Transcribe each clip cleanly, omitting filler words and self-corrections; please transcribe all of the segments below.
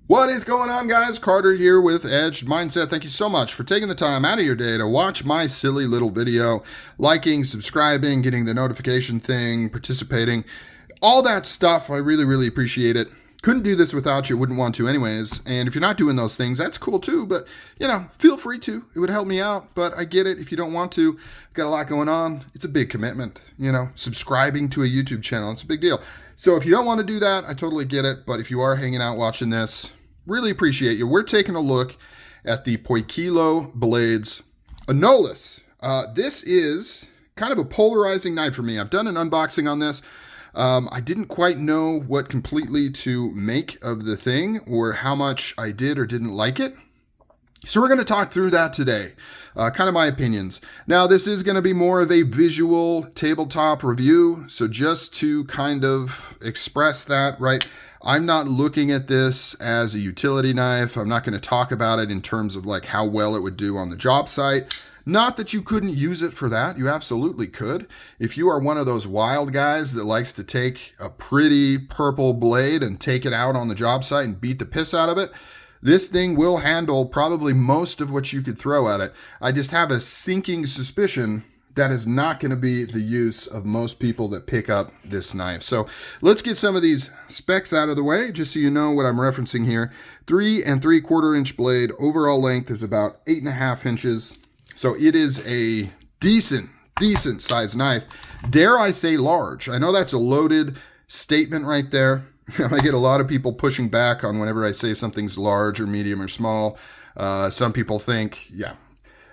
What is going on, guys? Carter here with Edged Mindset. Thank you so much for taking the time out of your day to watch my silly little video, liking, subscribing, getting the notification thing, participating, all that stuff. I really appreciate it. Couldn't do this without you. Wouldn't want to anyways. And if you're not doing those things, that's cool too. But, feel free to. It would help me out. But I get it. If you don't want to, got a lot going on. It's a big commitment. Subscribing to a YouTube channel, it's a big deal. So if you don't want to do that, I totally get it. But if you are hanging out watching this, really appreciate you. We're taking a look at the Poikilo Blades Anolus. This is kind of a polarizing night for me. I've done an unboxing on this. I didn't quite know what completely to make of the thing or how much I did or didn't like it. So we're going to talk through that today, kind of my opinions. Now, this is going to be more of a visual tabletop review. So just to kind of express that, right? I'm not looking at this as a utility knife. I'm not going to talk about it in terms of like how well it would do on the job site. Not that you couldn't use it for that. You absolutely could. If you are one of those wild guys that likes to take a pretty purple blade and take it out on the job site and beat the piss out of it, this thing will handle probably most of what you could throw at it. I just have a sinking suspicion that is not going to be the use of most people that pick up this knife. So let's get some of these specs out of the way, just so you know what I'm referencing here. 3 3/4 inch blade. Overall length is about 8.5 inches. So it is a decent sized knife. Dare I say large? I know that's a loaded statement right there. I get a lot of people pushing back on whenever I say something's large or medium or small. Some people think,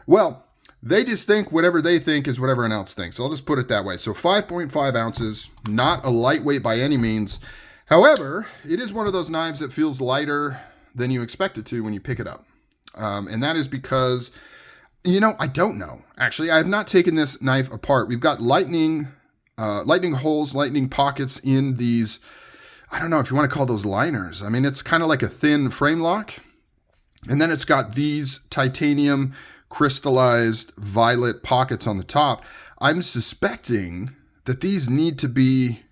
well, they just think whatever they think is what everyone else thinks. I'll just put it that way. So 5.5 ounces, not a lightweight by any means. However, it is one of those knives that feels lighter than you expect it to when you pick it up. And that is because, I don't know. Actually, I have not taken this knife apart. We've got lightning holes, lightning pockets in these, I don't know if you want to call those liners. I mean, it's kind of like a thin frame lock. And then it's got these titanium crystallized violet pockets on the top. I'm suspecting that these need to be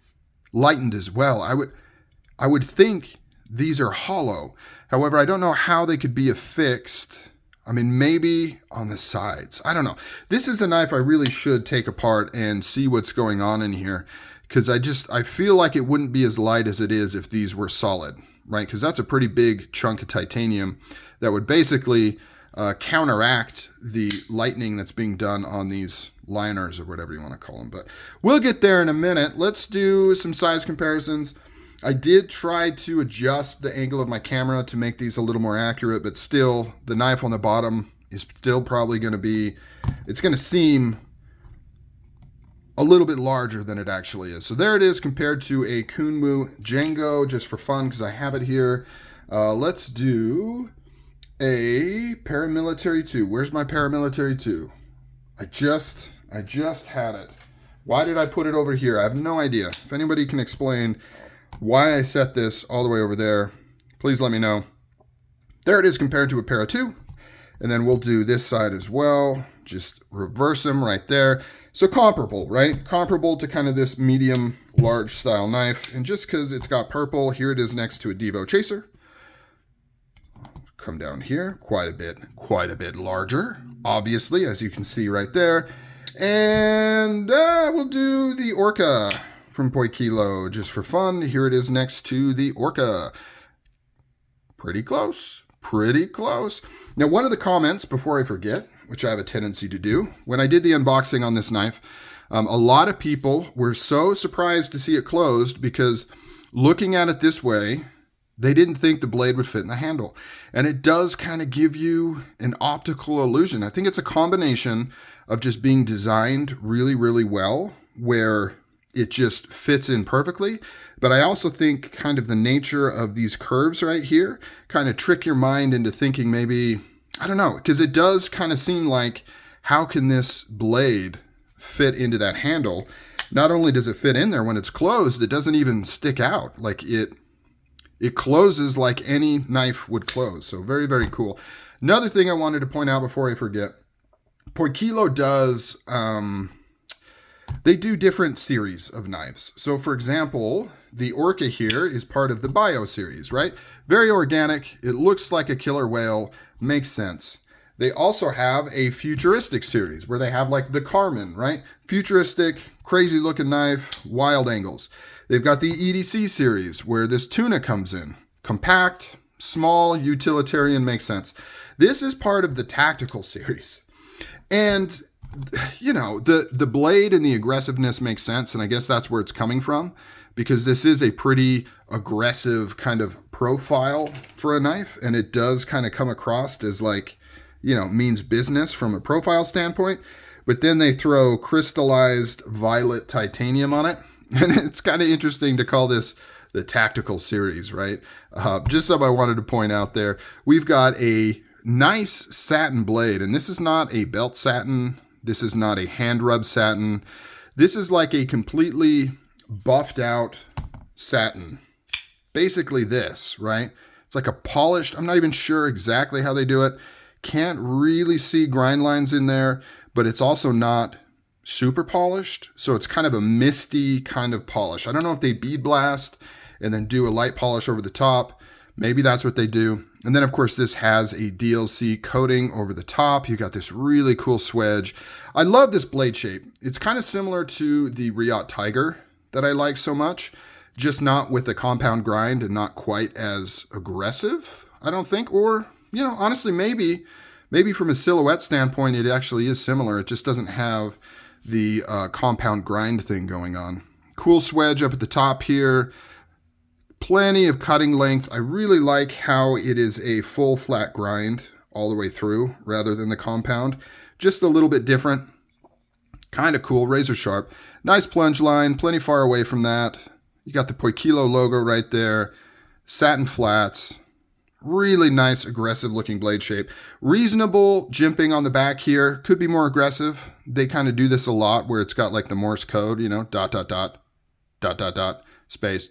lightened as well. I would think these are hollow. However, I don't know how they could be affixed. I mean, maybe on the sides. I don't know. This is a knife I really should take apart and see what's going on in here, because I feel like it wouldn't be as light as it is if these were solid, right? Because that's a pretty big chunk of titanium that would basically counteract the lightning that's being done on these liners or whatever you want to call them. But we'll get there in a minute. Let's do some size comparisons. I did try to adjust the angle of my camera to make these a little more accurate, but still the knife on the bottom is still probably going to be, it's going to seem a little bit larger than it actually is. So there it is compared to a Kunmu Django, just for fun because I have it here. Let's do a paramilitary 2. Where's my paramilitary 2? I just had it. Why did I put it over here? I have no idea. If anybody can explain why I set this all the way over there, please let me know. There it is compared to a Para 2. And then we'll do this side as well. Just reverse them right there. So comparable, right? Comparable to kind of this medium large style knife. And just because it's got purple, here it is next to a Devo Chaser. Come down here, quite a bit larger, obviously, as you can see right there. And we'll do the Orca from Poikilo just for fun. Here it is next to the Orca. Pretty close. Now, one of the comments, before I forget, which I have a tendency to do, when I did the unboxing on this knife, a lot of people were so surprised to see it closed because looking at it this way, they didn't think the blade would fit in the handle. And it does kind of give you an optical illusion. I think it's a combination of just being designed really well, where it just fits in perfectly. But I also think kind of the nature of these curves right here kind of trick your mind into thinking maybe, I don't know, because it does kind of seem like, how can this blade fit into that handle? Not only does it fit in there, when it's closed, it doesn't even stick out. Like it closes like any knife would close. So very cool. Another thing I wanted to point out before I forget, Poikilo does They do different series of knives. So for example, the Orca here is part of the Bio series, right? Very organic. It looks like a killer whale. Makes sense. They also have a futuristic series where they have like the Carmen, right? Futuristic, crazy looking knife, wild angles. They've got the EDC series where this tuna comes in. Compact, small, utilitarian, makes sense. This is part of the tactical series. And, you know, the blade and the aggressiveness makes sense. And I guess that's where it's coming from, because this is a pretty aggressive kind of profile for a knife. And it does kind of come across as like, you know, means business from a profile standpoint. But then they throw crystallized violet titanium on it. And it's kind of interesting to call this the tactical series, right? Just something I wanted to point out there. We've got a nice satin blade, and this is not a belt satin. This is not a hand rub satin. This is like a completely buffed out satin. Basically this, right? It's like a polished, I'm not even sure exactly how they do it. Can't really see grind lines in there, but it's also not super polished. So it's kind of a misty kind of polish. I don't know if they bead blast and then do a light polish over the top. Maybe that's what they do. And then of course this has a DLC coating over the top. You got this really cool swedge. I love this blade shape. It's kind of similar to the Riot Tiger that I like so much, just not with the compound grind and not quite as aggressive, I don't think. Or, you know, honestly, maybe from a silhouette standpoint, it actually is similar. It just doesn't have the compound grind thing going on. Cool swedge up at the top here. Plenty of cutting length. I really like how it is a full flat grind all the way through rather than the compound. Just a little bit different. Kind of cool, razor sharp. Nice plunge line, plenty far away from that. You got the Poikilo logo right there. Satin flats. Really nice, aggressive looking blade shape. Reasonable jimping on the back here. Could be more aggressive. They kind of do this a lot where it's got like the Morse code, you know, ... space ...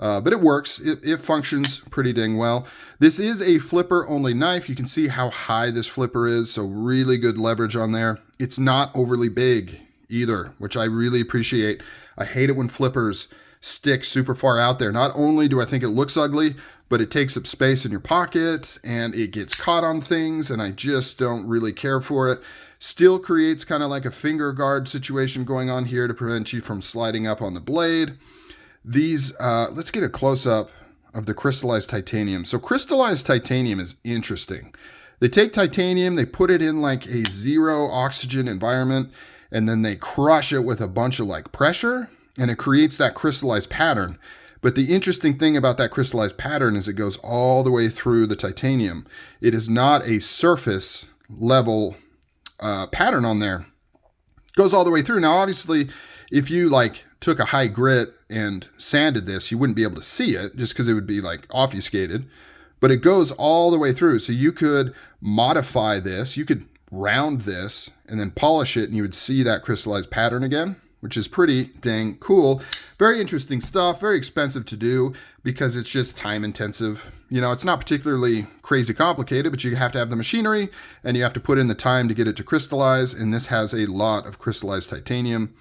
But it works. It functions pretty dang well. This is a flipper only knife. You can see how high this flipper is. So really good leverage on there. It's not overly big either, which I really appreciate. I hate it when flippers stick super far out there. Not only do I think it looks ugly, but it takes up space in your pocket and it gets caught on things, and I just don't really care for it. Still creates kind of like a finger guard situation going on here to prevent you from sliding up on the blade. These, let's get a close-up of the crystallized titanium. So crystallized titanium is interesting. They take titanium, they put it in like a zero oxygen environment, and then they crush it with a bunch of like pressure, and it creates that crystallized pattern. But the interesting thing about that crystallized pattern is it goes all the way through the titanium. It is not a surface level pattern on there. It goes all the way through. Now, obviously, if you like took a high grit and sanded this, you wouldn't be able to see it just because it would be like obfuscated. But it goes all the way through. So you could modify this. You could round this and then polish it, and you would see that crystallized pattern again, which is pretty dang cool. Very interesting stuff, very expensive to do because it's just time intensive. You know, it's not particularly crazy complicated, but you have to have the machinery and you have to put in the time to get it to crystallize. And this has a lot of crystallized titanium.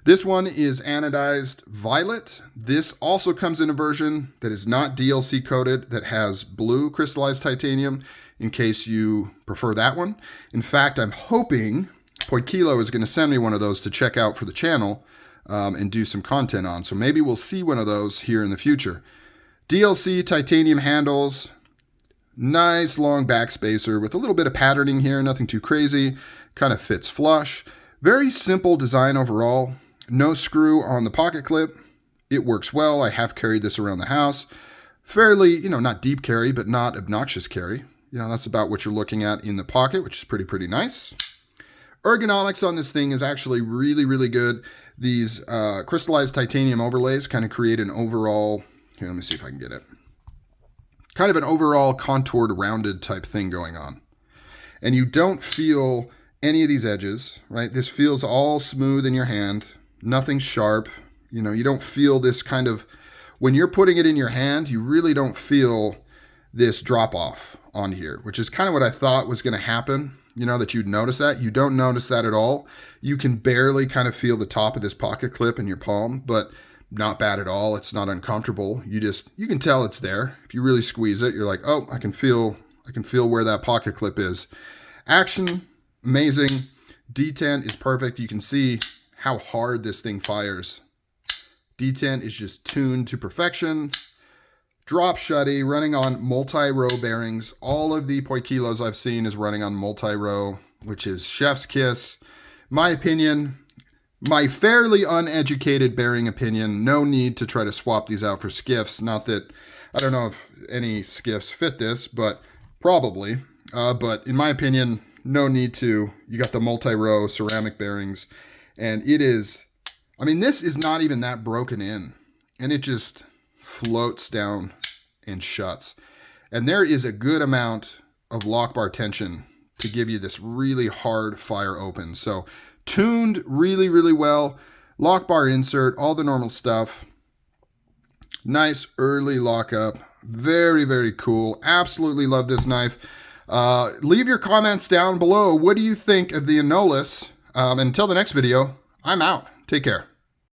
This one is anodized violet. This also comes in a version that is not DLC coated, that has blue crystallized titanium in case you prefer that one. In fact, I'm hoping Poikilo is going to send me one of those to check out for the channel and do some content on. So maybe we'll see one of those here in the future. DLC titanium handles, nice long back spacer with a little bit of patterning here, nothing too crazy, kind of fits flush. Very simple design overall. No screw on the pocket clip. It works well. I have carried this around the house. Fairly, you know, not deep carry, but not obnoxious carry. You know, that's about what you're looking at in the pocket, which is pretty nice. Ergonomics on this thing is actually really good. These crystallized titanium overlays kind of create an overall, here, let me see if I can get it. Kind of an overall contoured, rounded type thing going on. And you don't feel any of these edges, right? This feels all smooth in your hand. Nothing sharp. You know, you don't feel this kind of, when you're putting it in your hand, you really don't feel this drop off on here, which is kind of what I thought was going to happen you know, that you'd notice that. You don't notice that at all. You can barely kind of feel the top of this pocket clip in your palm, but not bad at all. It's not uncomfortable. You can tell it's there. If you really squeeze it, you're like, oh, I can feel where that pocket clip is. Action, amazing. Detent is perfect. You can see how hard this thing fires. Detent is just tuned to perfection. Drop shutty, running on multi-row bearings. All of the Poikilos I've seen is running on multi-row, which is chef's kiss. My opinion, my fairly uneducated bearing opinion, no need to try to swap these out for skiffs. Not that, I don't know if any skiffs fit this, but probably. But in my opinion, no need to. You got the multi-row ceramic bearings, and it is, I mean, this is not even that broken in, and it just floats down and shuts. And there is a good amount of lock bar tension to give you this really hard fire open. So tuned really, really well. Lock bar insert, all the normal stuff. Nice early lockup. Very, very cool. Absolutely love this knife. Leave your comments down below. What do you think of the Anolus? Until the next video, I'm out. Take care.